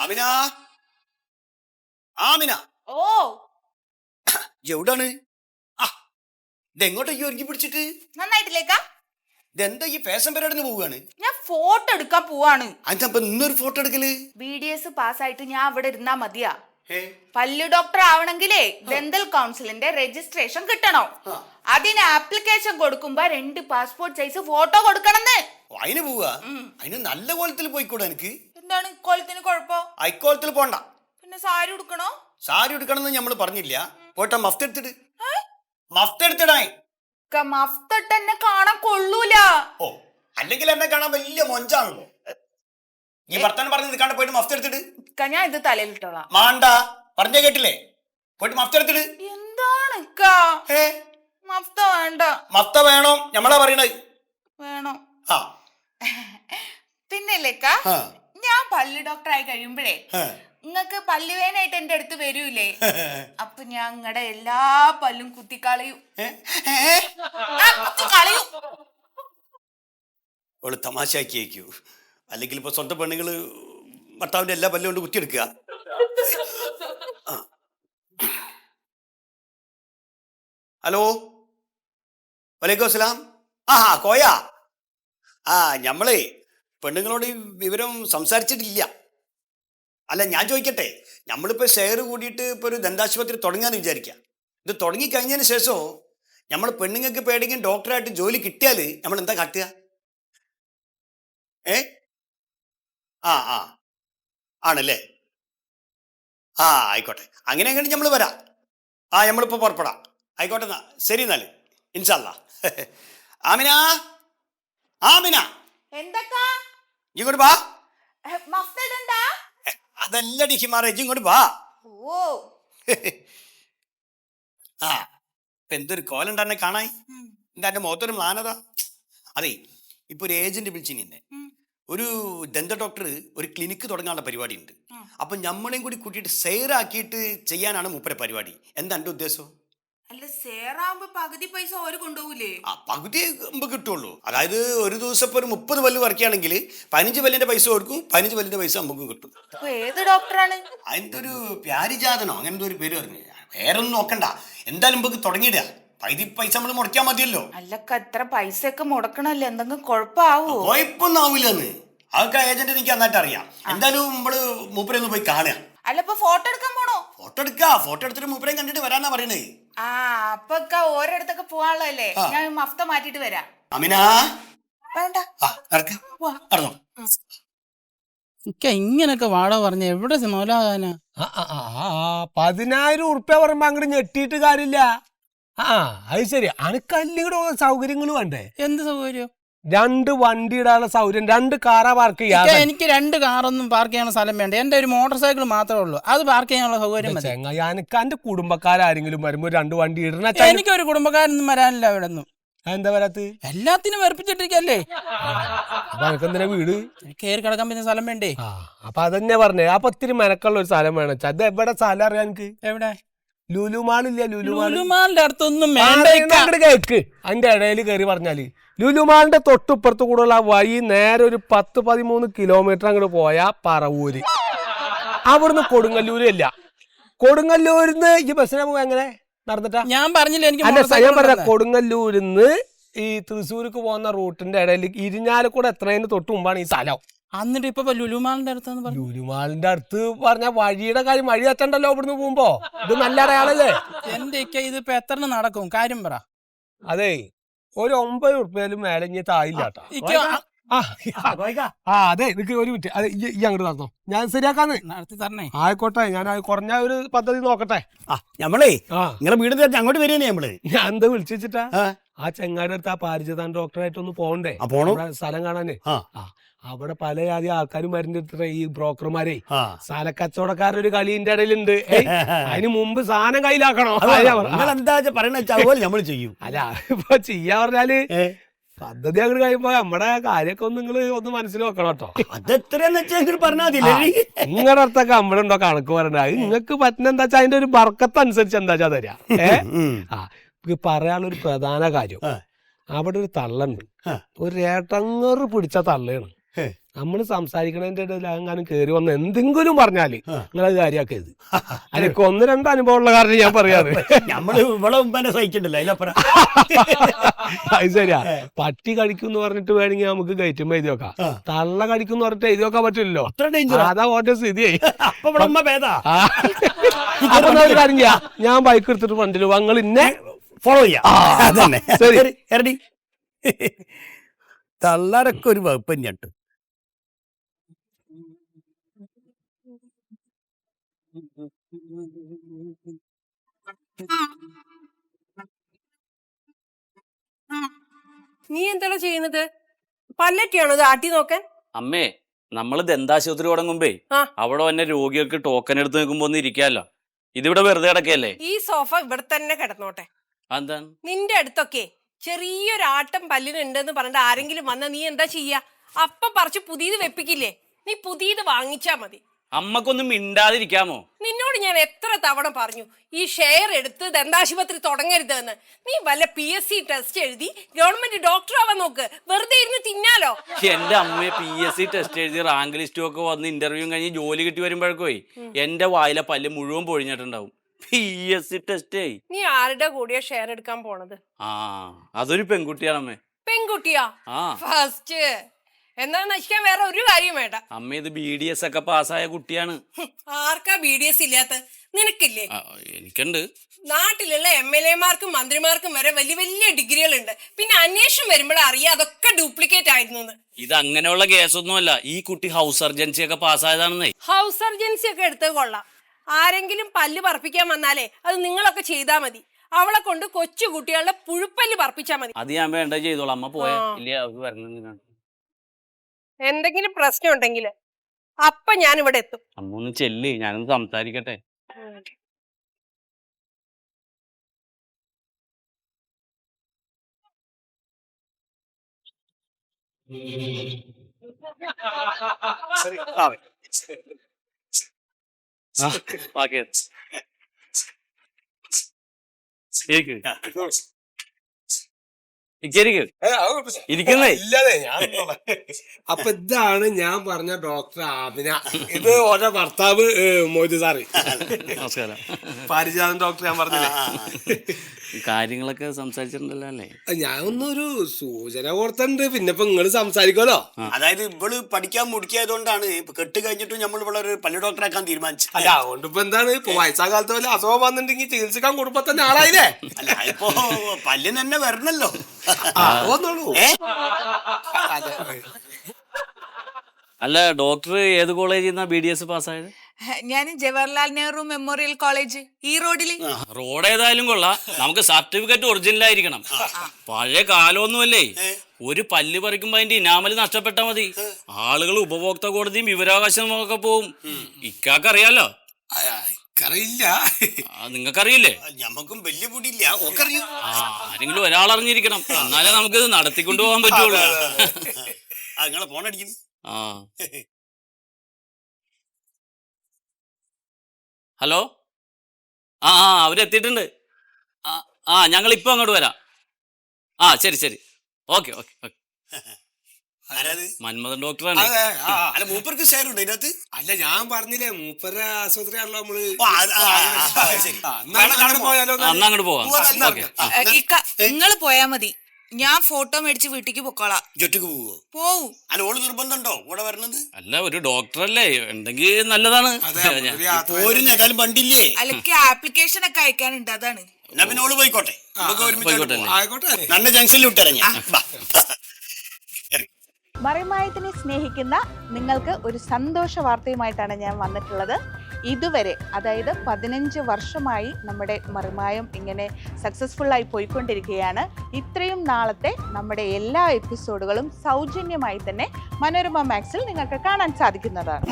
ആമിന, ആമിന, ഓ എവിടാണ്? ഇതെങ്ങോട്ടാ ഈ ഒരുക്കി പിടിച്ചിട്ട്? നന്നായിട്ടില്ലേക്കാ? ഇതെന്താ ഈ ഫാഷൻ പരേഡിന് പോവുകയാണ്? ഞാൻ ഫോട്ടോ എടുക്കാൻ പോവാണ്. അതിനപ്പൊ ഇന്നൊരു ഫോട്ടോ എടുക്കല്? BDS പാസ്സായിട്ട് ഞാൻ അവിടെ ഇരുന്നാ മതിയാ? പല്ലു ഡോക്ടർ ആവണെങ്കിലേ ഡെന്റൽ കൗൺസിലിന്റെ രജിസ്ട്രേഷൻ കിട്ടണോ? അതിന് ആപ്ലിക്കേഷൻ കൊടുക്കുമ്പോ 2 പാസ്പോർട്ട് സൈസ് ഫോട്ടോ കൊടുക്കണമെന്ന്. അതിന് പോവാ? അതിന് നല്ല കോലത്തിൽ പോയിക്കൂടെ എനിക്ക്? എന്താണ് കോലത്തിന് കുഴപ്പം? അയിക്കോലത്തിൽ പോണ്ട. പിന്നെ സാരി ഉടുക്കണോ? സാരി ഉടുക്കണമെന്ന് നമ്മള് പറഞ്ഞില്ല. പോട്ടെ, മഫ്ത എടുത്തിട്ട്. മഫ്ത എടുത്തിടാ. മഫ്തട്ട് എന്നെ കാണാൻ കൊള്ളൂല. ഓ, അല്ലെങ്കിൽ എന്നെ കാണാൻ വലിയ മൊഞ്ചാണല്ലോ. ഈ വർത്താനം പറഞ്ഞ് നിൽക്കാണ്ട് പോയിട്ട് മഫ്ത എടുത്തിട്ട്. ഞാൻ ഇത് തലയിലിട്ടോളാം. മാണ്ട, പറഞ്ഞേ കേട്ടില്ലേ? പോയിട്ട് മഫ്ത എടുത്തിട്ട്. എന്താണ് മഫ്ത വേണ്ട? മഫ്ത വേണോ? നമ്മളാ പറയണത്. വേണോ? ആ പിന്നല്ലേക്കാ, ഞാൻ പല്ലു ഡോക്ടർ ആയി കഴിയുമ്പോഴേ നിങ്ങക്ക് പല്ലുവേനായിട്ട് എന്റെ അടുത്ത് വരൂലേ? അപ്പൊ ഞാൻ നിങ്ങളുടെ എല്ലാ പല്ലും കുത്തിക്കളയും. അവള് തമാശയാക്കിയേക്കൂ. അല്ലെങ്കിൽ ഇപ്പൊ സ്വന്തം പെണ്ണുങ്ങള് ഭർത്താവിന്റെ എല്ലാ പല്ലും കൊണ്ട് കുത്തിയെടുക്കുക. ഹലോ, വലൈക്കും അസ്സലാം. കോയ. ഞമ്മളേ പെണ്ണുങ്ങളോട് ഈ വിവരം സംസാരിച്ചിട്ടില്ല. അല്ല, ഞാൻ ചോദിക്കട്ടെ, നമ്മളിപ്പോ ഷെയർ കൂടിയിട്ട് ഇപ്പൊ ഒരു ദന്താശുപത്രി തുടങ്ങാന്ന് വിചാരിക്കാം. ഇത് തുടങ്ങിക്കഴിഞ്ഞതിന് ശേഷം നമ്മൾ പെണ്ണുങ്ങൾക്ക് പേടിക്കും ഡോക്ടറായിട്ട് ജോലി കിട്ടിയാൽ നമ്മൾ എന്താ കാട്ടുക? ആണല്ലേ? ആയിക്കോട്ടെ, അങ്ങനെയാണെങ്കിൽ നമ്മൾ വരാം. നമ്മളിപ്പോ പുറപ്പെടാം. ആയിക്കോട്ടെ, എന്നാ ശരി. എന്നാല് ഇൻഷാ അല്ലാ. ആമിന, ആമിന, എന്തൊക്കെ ഇങ്ങോട്ട് വാ. മഫ്തടാ? അതല്ലടി ഹിമാറേ, ഇങ്ങോട്ട് വാ. ഓ, എന്തൊരു കോലുണ്ടെന്നെ കാണായി. എന്റെ മുഖത്തൊരു മ്ലാനത. അതെ, ഇപ്പൊ ഒരു ഏജന്റ് വിളിച്ചിനി എന്നെ. ഒരു ദന്ത ഡോക്ടർ ഒരു ക്ലിനിക്ക് തുടങ്ങാനുള്ള പരിപാടി ഉണ്ട്. അപ്പൊ നമ്മളെയും കൂടി കൂട്ടിയിട്ട് ഷെയർ ആക്കിയിട്ട് ചെയ്യാനാണ് മൂപ്പരെ പരിപാടി. എന്താ എന്റെ ഉദ്ദേശം? അല്ല, ഷെയറാകുമ്പോ പകുതി പൈസ ഓര് കൊണ്ടുപോകൂലേ? പകുതി കിട്ടുള്ളൂ. അതായത് ഒരു ദിവസം ഇപ്പൊ ഒരു 30 പല്ല് വരയ്ക്കുകയാണെങ്കിൽ 15 പല്ലിന്റെ പൈസ കൊടുക്കും, 15 പല്ലിന്റെ പൈസ നമുക്കും കിട്ടും. ഏത് ഡോക്ടറാണ്? അതിന്റെ ഒരു പ്യാരിജാതനോ അങ്ങനത്തെ ഒരു പേര് പറഞ്ഞു. വേറൊന്നും നോക്കണ്ട, എന്തായാലും നമുക്ക് തുടങ്ങിയിടുക. പകുതി പൈസ നമ്മൾ മുടക്കാൻ മതിയല്ലോ. അല്ലക്ക, എത്ര പൈസ ഒക്കെ മുടക്കണല്ലോ, എന്തെങ്കിലും കുഴപ്പമാവോ? കുഴപ്പമൊന്നും ആവില്ലെന്ന് അതൊക്കെ ഏജന്റ് എനിക്ക് നന്നായിട്ട് അറിയാം. എന്തായാലും നമ്മള് മൂപ്പരെ ഒന്ന് പോയി കാണുക. അല്ല, ഇപ്പൊ ഫോട്ടോ എടുക്കാൻ പോണോ? ഫോട്ടോ എടുത്തിട്ട് മൂപ്പരെ കണ്ടിട്ട് വരാന്നാ പറയണേ. അപ്പൊ ഓരോടത്തൊക്കെ പോവാനുള്ളതല്ലേ? ഞാൻ മഫ്ത മാറ്റിട്ട് വരാം. അമിന, വേണ്ട, ഇങ്ങനൊക്കെ വാടക പറഞ്ഞ എവിടെ നോലാകാനാ? 10,000 ഉറുപ്പ്യ പറയുമ്പോ അങ്ങോട്ട് ഞെട്ടിയിട്ട് കാര്യമില്ല. അത് ശരി. അനക്കല്ലിങ്ങടെ സൗകര്യങ്ങൾ വേണ്ടേ? എന്ത് സൗകര്യം? 2 വണ്ടി ഇടാനുള്ള സൗകര്യം, 2 കാറാ പാർക്ക് ചെയ്യാം. എനിക്ക് 2 കാറൊന്നും പാർക്ക് ചെയ്യാനുള്ള സ്ഥലം വേണ്ട. എന്റെ ഒരു മോട്ടോർ സൈക്കിൾ മാത്രമേ ഉള്ളൂ, അത് പാർക്ക് ചെയ്യാനുള്ള സൗകര്യം മതി. എനിക്ക് എന്റെ കുടുംബക്കാരെങ്കിലും വരുമ്പോ 2 വണ്ടി ഇടണ. എനിക്കൊരു കുടുംബക്കാരൊന്നും വരാനില്ല ഇവിടെ ഒന്നും. എന്താ വരാത്ത? എല്ലാത്തിനും വെറുപ്പിച്ചിട്ടിരിക്കല്ലേ. അപ്പൊ എനിക്കെന്തിനാ വീട് കയറി കിടക്കാൻ പറ്റുന്ന സ്ഥലം വേണ്ടേ? അപ്പൊ അതന്നെ പറഞ്ഞേ. അപ്പൊ ഒത്തിരി മെനക്കുള്ള ഒരു സ്ഥലം വേണം. അത് എവിടെ സ്ഥലം അറിയാൻ എനിക്ക്? എവിടെ? ലുലു മാളില്ല? ലുലുമാളിന്റെ അടുത്തൊന്നും കേക്ക്. അതിന്റെ ഇടയിൽ കയറി പറഞ്ഞാല് ലുലു മാളിന്റെ തൊട്ടുപ്പുറത്ത് കൂടെയുള്ള വഴി നേരെ ഒരു 10-13 കിലോമീറ്റർ അങ്ങോട്ട് പോയാ പറവൂര്. അവിടുന്ന് കൊടുങ്ങല്ലൂര് അല്ല, കൊടുങ്ങല്ലൂരിന്ന് ഈ ബസ്സിനെ പോകുക എങ്ങനെ? നടന്നിട്ടാ? ഞാൻ പറഞ്ഞില്ല എനിക്ക്. ഞാൻ പറഞ്ഞ കൊടുങ്ങല്ലൂരിന്ന് ഈ തൃശ്ശൂർക്ക് പോകുന്ന റൂട്ടിന്റെ ഇടയിൽ ഇരിഞ്ഞാലക്കൂടെ എത്രതിന് തൊട്ട് മുമ്പാണ് ഈ സ്ഥലം. എന്നിട്ട് ഇപ്പൊ ലുലുമാളിന്റെ അടുത്ത് ലുലുമാളിന്റെ അടുത്ത് പറഞ്ഞ വഴിയുടെ കാര്യം, വഴി എത്തണ്ടല്ലോ ഇവിടുന്ന് പോകുമ്പോ. ഇത് നല്ല അടയാളല്ലേ? എന്റെ ഇതിപ്പോ എത്ര നടക്കും? കാര്യം പറ. അതെ, ഒരു 9 ഉറുപ്പ്യയിലും മേലെ തായില്ല കേട്ടോ. അതെ, നിനക്ക് ഒരു മിനിറ്റ്. അതെ, ഈ അങ്ങോട്ട് നടന്നോ, ഞാൻ ശരിയാക്കാന്ന്. നടത്തി തരണേ. ആയിക്കോട്ടെ, ഞാൻ കുറഞ്ഞ ഒരു പദ്ധതി നോക്കട്ടെ. നമ്മളേ നിങ്ങളെ വീട് അങ്ങോട്ട് വരികയാണ് നമ്മള്. ഞാൻ എന്താ വിളിച്ചു വെച്ചിട്ടാ, ആ ചെങ്ങാരുടെ അടുത്ത് ആ പാരിജാതൻ ഡോക്ടറായിട്ടൊന്ന് പോകണ്ടേ? സ്ഥലം കാണാനേ. അവിടെ പല ആദ്യം ആൾക്കാരും വരുന്ന ഈ ബ്രോക്കർമാരെ സ്ഥലക്കച്ചവടക്കാരൊരു കളിന്റെ ഇടയിലുണ്ട്. അതിന് മുമ്പ് സാധനം കയ്യിലാക്കണോ? എന്താ പറയണ നമ്മൾ ചെയ്യും. അല്ല, ഇപ്പൊ ചെയ്യാ പറഞ്ഞാല് പദ്ധതി അങ്ങോട്ട് കഴിയുമ്പോ നമ്മുടെ കാര്യമൊക്കെ ഒന്ന് മനസ്സിൽ വെക്കണം കേട്ടോ. അതെത്രയാന്ന് വെച്ചാൽ പറഞ്ഞാൽ നിങ്ങളുടെ അടുത്തൊക്കെ നമ്മളുണ്ടോ കണക്ക് പറയണ്ട. നിങ്ങൾക്ക് പറ്റുന്ന എന്താ വെച്ചാൽ അതിന്റെ ഒരു ബർക്കത്ത് അനുസരിച്ച് എന്താ വെച്ചാ തരാ. പറയാനുള്ളൊരു പ്രധാന കാര്യം, അവിടെ ഒരു തള്ളുണ്ട്, ഒരു ഏട്ടങ്ങറ് പിടിച്ച തള്ളയാണ്. നമ്മള് സംസാരിക്കണതിന്റെ ഇടയിൽ അങ്ങനെ കയറി വന്ന് എന്തെങ്കിലും പറഞ്ഞാല് നിങ്ങളത് കാര്യാക്കരുത്. എനിക്ക് 1-2 അനുഭവമുള്ള കാരണം ഞാൻ പറയാറ്. നമ്മള് ഇവിടെ മുമ്പേ സഹിക്കണ്ടല്ലോ അതിലപ്പുറം. അത് ശരിയാ. പട്ടി കടിക്കും എന്ന് പറഞ്ഞിട്ട് വേണമെങ്കിൽ നമുക്ക് കയറ്റുമ്പോ എഴുതി നോക്കാം. തള്ള കടിക്കും എന്ന് പറഞ്ഞിട്ട് എഴുതി നോക്കാൻ പറ്റില്ലല്ലോ. അതാ ഓന്റെ സ്ഥിതിയായി. അപ്പൊ കാര്യം ചെയ്യാ, ഞാൻ ബൈക്ക് എടുത്തിട്ട് വണ്ടിയിൽ നിങ്ങൾ ഇന്നെ ഫോളോ ചെയ്യാം. ശരി, തള്ളാരൊക്കെ ഒരു വകുപ്പ് തന്നെയാട്ടോ. നീ എന്താണ് ചെയ്യുന്നത്? പല്ലറ്റിയാണോ ഇത് ആട്ടി നോക്കാൻ? അമ്മേ, നമ്മള് ദന്താശുപത്രി തുടങ്ങുമ്പേ അവിടെ തന്നെ രോഗികൾക്ക് ടോക്കൺ എടുത്ത് നിൽക്കുമ്പോ ഒന്ന് ഇരിക്കാല്ലോ. ഇതിവിടെ വെറുതെ കിടക്കല്ലേ? ഈ സോഫ ഇവിടെ തന്നെ കിടന്നോട്ടെ. എന്താണ് നിന്റെ അടുത്തൊക്കെ ചെറിയൊരു ആട്ടം പല്ലിനുണ്ടെന്ന് പറഞ്ഞിട്ട് ആരെങ്കിലും വന്നാ നീ എന്താ ചെയ്യാ? അപ്പൊ പറിച്ച് പുതിയത് വെപ്പിക്കില്ലേ? നീ പുതിയത് വാങ്ങിച്ചാ മതി. അമ്മക്കൊന്നും മിണ്ടാതിരിക്കാമോ? നിന്നോട് ഞാൻ എത്ര തവണ പറഞ്ഞു ഈ ഷെയർ എടുത്ത് ദന്താശുപത്രി തുടങ്ങരുതെന്ന്. നീ വല്ല PSC ടെസ്റ്റ് എഴുതി ഗവൺമെന്റ് ഡോക്ടർ ആവാൻ നോക്ക്. വെറുതെ ഇരുന്ന് തിന്നാലോ. എന്റെ അമ്മയെ PSC ടെസ്റ്റ് എഴുതി റാങ്ക് ലിസ്റ്റും ഒക്കെ വന്ന് ഇന്റർവ്യൂ കഴിഞ്ഞ് ജോലി കിട്ടി വരുമ്പോഴേക്കോ എന്റെ വായിലെ പല്ല് മുഴുവൻ പൊഴിഞ്ഞിട്ടുണ്ടാവും. PSC test. നീ ആരുടെ കൂടിയാ ഷെയർ എടുക്കാൻ പോണത്? അതൊരു പെൺകുട്ടിയാണ് അമ്മേ. പെൺകുട്ടിയാ? ഫസ്റ്റ് എന്നാ നശിക്കാൻ വേറെ ഒരു കാര്യം വേണ്ട. അമ്മ ഇത് BDS ഒക്കെ പാസ്സായ കുട്ടിയാണ്. ആർക്കാ BDS ഇല്ലാത്ത? നിനക്കില്ലേ? എനിക്കുണ്ട്. നാട്ടിലുള്ള MLA-മാർക്കും മന്ത്രിമാർക്കും വരെ വലിയ വലിയ ഡിഗ്രികളുണ്ട്. പിന്നെ അന്വേഷണം വരുമ്പോൾ അറിയാം അതൊക്കെ ഡ്യൂപ്ലിക്കേറ്റ് ആയിരുന്നു. ഇത് അങ്ങനെയുള്ള കേസൊന്നുമല്ല. ഈ കുട്ടി ഹൗസ് സർജൻസി ഒക്കെ പാസ്സായതാണെന്നേ. ഹൗസ് സർജൻസി ഒക്കെ എടുത്തത് കൊള്ളാം. ആരെങ്കിലും പല്ല് പറപ്പിക്കാൻ വന്നാലേ അത് നിങ്ങളൊക്കെ ചെയ്താൽ മതി. അവളെ കൊണ്ട് കൊച്ചു കുട്ടികളുടെ പുഴുപ്പല്ല് പറപ്പിച്ചാൽ മതി. അത് ഞാൻ വേണ്ട ചെയ്തോളാം. അമ്മ പോയാ ഇല്ല അവർക്ക് വരണം. എന്തെങ്കിലും പ്രശ്നം ഉണ്ടെങ്കിൽ അപ്പൊ ഞാൻ ഇവിടെ എത്തും. അമ്മ ഒന്ന് ചെല്ല്, ഞാനൊന്ന് സംസാരിക്കട്ടെ. ഇരിക്കുന്നേ. അപ്പൊ ഇതാണ് ഞാൻ പറഞ്ഞ ഡോക്ടർ ആമിന. ഇത് ഓരോ ഭർത്താവ് മൊയ്തു സാറ്. നമസ്കാരം. പാരിജാതൻ ഡോക്ടർ ഞാൻ പറഞ്ഞില്ലേ. കാര്യങ്ങളൊക്കെ സംസാരിച്ചിട്ടുണ്ടല്ലോ അല്ലേ? ഞാൻ ഒന്നൊരു സൂചന കൊടുത്തിട്ടുണ്ട്. പിന്നെ ഇപ്പൊ നിങ്ങള് സംസാരിക്കുമല്ലോ. അതായത് ഇവള് പഠിക്കാൻ മുടിക്കായതുകൊണ്ടാണ് ഇപ്പൊ കെട്ട് കഴിഞ്ഞിട്ടും നമ്മൾ ഇവിടെ ഒരു പല്ല് ഡോക്ടറാക്കാൻ തീരുമാനിച്ചു. അല്ല അതുകൊണ്ട് ഇപ്പൊ എന്താണ്, ഇപ്പൊ വയസ്സാ കാലത്ത് വല്ല അസുഖം വന്നിട്ടുണ്ടെങ്കിൽ ചികിത്സിക്കാൻ കുടുംബ തന്നെ ആളായില്ലേ. അല്ല ഇപ്പൊ പല്ലിന് തന്നെ വരണല്ലോ. അല്ല ഡോക്ടർ ഏത് കോളേജിൽ നിന്നാ BDS പാസ്സായത്? ഞാൻ ജവഹർലാൽ നെഹ്റു മെമ്മോറിയൽ കോളേജ് ഈ റോഡില്. റോഡ് ഏതായാലും കൊള്ളാം, നമുക്ക് സർട്ടിഫിക്കറ്റ് ഒറിജിനൽ ആയിരിക്കണം. പഴയ കാലമൊന്നുമല്ലേ. ഒരു പല്ല് പറിക്കുമ്പോ അതിന്റെ ഇനാമല് നഷ്ടപ്പെട്ടാ മതി. ആളുകൾ ഉപഭോക്തൃ കോടതിയും വിവരാവകാശം ഒക്കെ പോവും. ഇക്കാക്കറിയാലോ? അറിയില്ല. നിങ്ങൾക്കറിയില്ലേ? ഞമ്മക്കും വലിയ പൊടിയില്ല. ആരെങ്കിലും ഒരാൾ അറിഞ്ഞിരിക്കണം, എന്നാലേ നമുക്കിത് നടത്തിക്കൊണ്ടു പോകാൻ പറ്റുള്ളൂ. നിങ്ങളെ ഫോൺ അടിക്കുന്നു. ഹലോ. അവരെത്തിയിട്ടുണ്ട്. ഞങ്ങൾ ഇപ്പൊ അങ്ങോട്ട് വരാം. ശരി. ഓക്കെ. മന്മഥൻ ഡോക്ടറാണ്. അല്ല മൂപ്പർക്ക് ഷെയർ ഉണ്ട് ഇതിനകത്ത്. അല്ല ഞാൻ പറഞ്ഞില്ലേ മൂപ്പര ആശുപത്രിയാണല്ലോ നമ്മള്. അന്ന് അങ്ങോട്ട് പോവാം. നിങ്ങൾ പോയാ മതി, ഞാൻ ഫോട്ടോ മേടിച്ച് വീട്ടിക്ക് പൊക്കോളാം. ജൊറ്റക്ക് പോവോ? പോവും. അല്ല ഓള് നിർബന്ധമുണ്ടോ കൂടെ വരണത്? അല്ല ഒരു ഡോക്ടറല്ലേ, ഉണ്ടെങ്കിൽ നല്ലതാണ്. ഏതായാലും വണ്ടില്ലേ? അല്ലെങ്കിൽ ആപ്ലിക്കേഷൻ ഒക്കെ അയക്കാനുണ്ട്, അതാണ്. എന്നാ പിന്നെ ഓള് പോയിക്കോട്ടെ. നല്ല ജംഗ്ഷനിൽ വിട്ടിറങ്ങി. മറിമായത്തിനെ സ്നേഹിക്കുന്ന നിങ്ങൾക്ക് ഒരു സന്തോഷ വാർത്തയുമായിട്ടാണ് ഞാൻ വന്നിട്ടുള്ളത്. ഇതുവരെ അതായത് 15 വർഷമായി നമ്മുടെ മറിമായം ഇങ്ങനെ സക്സസ്ഫുള്ളായി പോയിക്കൊണ്ടിരിക്കുകയാണ്. ഇത്രയും നാളത്തെ നമ്മുടെ എല്ലാ എപ്പിസോഡുകളും സൗജന്യമായി തന്നെ മനോരമ മാക്സിൽ നിങ്ങൾക്ക് കാണാൻ സാധിക്കുന്നതാണ്.